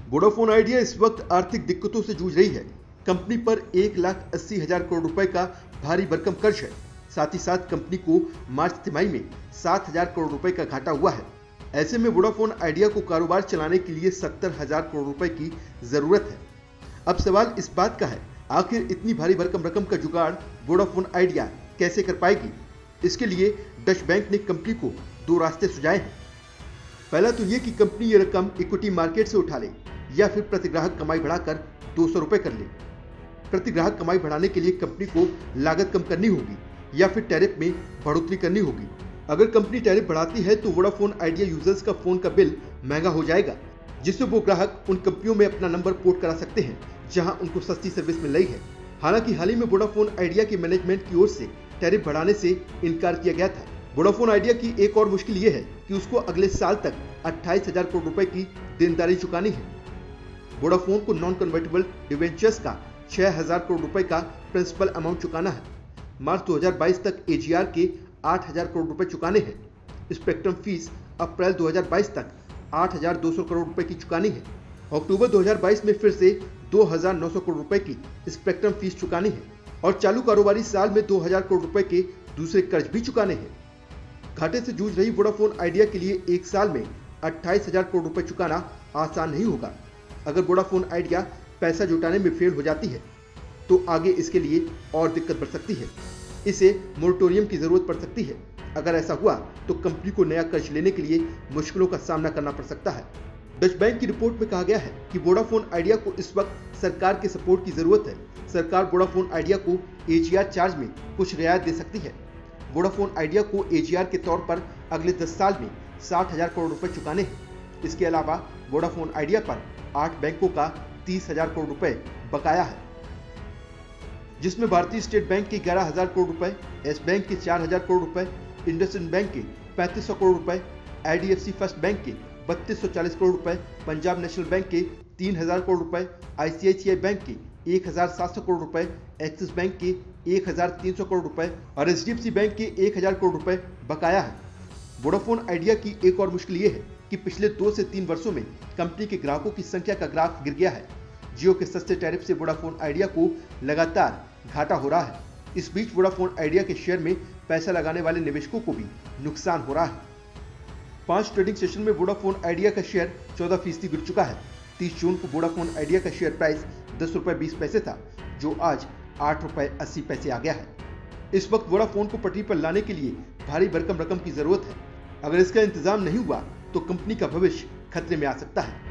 Vodafone idea इस वक्त आर्थिक दिक्कतों से जूझ रही है। कंपनी पर 1,80,000 करोड़ रुपए का भारी भरकम कर्ज है। साथ ही साथ कंपनी को मार्च तिमाही में 7,000 करोड़ रुपए का घाटा हुआ है। ऐसे में वोडाफोन आइडिया को कारोबार चलाने के लिए 70,000 करोड़ रुपए की जरूरत है। अब सवाल इस बात का है, आखिर इतनी भारी भरकम रकम का जुगाड़ वोडाफोन आइडिया कैसे कर पाएगी? इसके लिए डच बैंक ने कंपनी को 2 रास्ते सुझाए हैं। पहला तो ये कि कंपनी ये रकम इक्विटी मार्केट से उठा ले या फिर प्रतिग्राहक कमाई बढ़ाकर 200 रुपए कर ले। प्रतिग्राहक कमाई बढ़ाने के लिए कंपनी को लागत कम करनी होगी या फिर टैरिफ में बढ़ोतरी करनी होगी। अगर कंपनी टैरिफ बढ़ाती है तो वोडाफोन आइडिया यूजर्स का फोन का बिल महंगा हो जाएगा, जिससे वो ग्राहक उन कंपनियों में अपना नंबर पोर्ट करा सकते हैं जहां उनको सस्ती सर्विस मिल रही है। हालांकि हाल ही में वोडाफोन आइडिया के मैनेजमेंट की ओर से टैरिफ बढ़ाने से इनकार किया गया था। वोडाफोन आइडिया की एक और मुश्किल ये है कि उसको अगले साल तक 28,000 करोड़ रुपए की देनदारी चुकानी है। वोडाफोन को नॉन कन्वर्टेबल डिवेंचर्स का 6,000 करोड़ रुपए का प्रिंसिपल अमाउंट चुकाना है। मार्च 2022 तक एजीआर के 8,000 करोड़ रुपए चुकाने हैं। स्पेक्ट्रम फीस अप्रैल 2022 तक 8,200 करोड़ रुपए की चुकानी है। अक्टूबर 2022 में फिर से 2,900 करोड़ रुपए की स्पेक्ट्रम फीस चुकानी है और चालू कारोबारी साल में 2,000 करोड़ रुपए के दूसरे कर्ज भी चुकाने हैं। घाटे से जूझ रही वोडाफोन आइडिया के लिए एक साल में 28,000 करोड़ रुपए चुकाना आसान नहीं होगा। अगर वोडाफोन आइडिया पैसा जुटाने में फेल हो जाती है तो आगे इसके लिए और दिक्कत बढ़ सकती है। इसे मोरेटोरियम की जरूरत पड़ सकती है। अगर ऐसा हुआ तो कंपनी को नया कर्ज लेने के लिए मुश्किलों का सामना करना पड़ सकता है। डच बैंक की रिपोर्ट में कहा गया है कि वोडाफोन आइडिया को इस वक्त सरकार के सपोर्ट की जरूरत है। सरकार वोडाफोन आइडिया को एजीआर चार्ज में कुछ रियायत दे सकती है। वोडाफोन आइडिया को एजीआर के तौर पर अगले 10 साल में 60,000 करोड़ रुपए चुकाने हैं। इसके अलावा वोडाफोन आइडिया पर 8 बैंकों का 30,000 करोड़ रुपए बकाया है, जिसमें भारतीय स्टेट बैंक के 11,000 करोड़ रुपए, एस बैंक के 4,000 करोड़ रुपए, इंडसइंड बैंक के 3,500 करोड़ रुपए, आईडीएफसी फर्स्ट बैंक के 3,240 करोड़ रुपए, पंजाब नेशनल बैंक के 3,000 करोड़ रुपए, आईसीआईसीआई बैंक के 1,700 करोड़ रुपए, एक्सिस बैंक के 1,300 करोड़ रुपए और एचडीएफसी बैंक के 1,000 करोड़ रुपए बकाया है। वोडाफोन आइडिया की एक और मुश्किल ये है कि पिछले 2 से 3 वर्षों में कंपनी के ग्राहकों की संख्या का ग्राफ गिर गया है। जियो के सस्ते टैरिफ से वोडाफोन आइडिया को लगातार घाटा हो रहा है। इस बीच वोडाफोन आइडिया के शेयर में पैसा लगाने वाले निवेशकों को भी नुकसान हो रहा है। 5 ट्रेडिंग सेशन में वोडाफोन आइडिया का शेयर 14% गिर चुका है। 30 जून को वोडाफोन आइडिया का शेयर प्राइस 10 रुपए 20 पैसे था, जो आज 8 रुपए 80 पैसे आ गया है। इस वक्त वोडाफोन को पटरी पर लाने के लिए भारी भरकम रकम की जरूरत है। अगर इसका इंतजाम नहीं हुआ तो कंपनी का भविष्य खतरे में आ सकता है।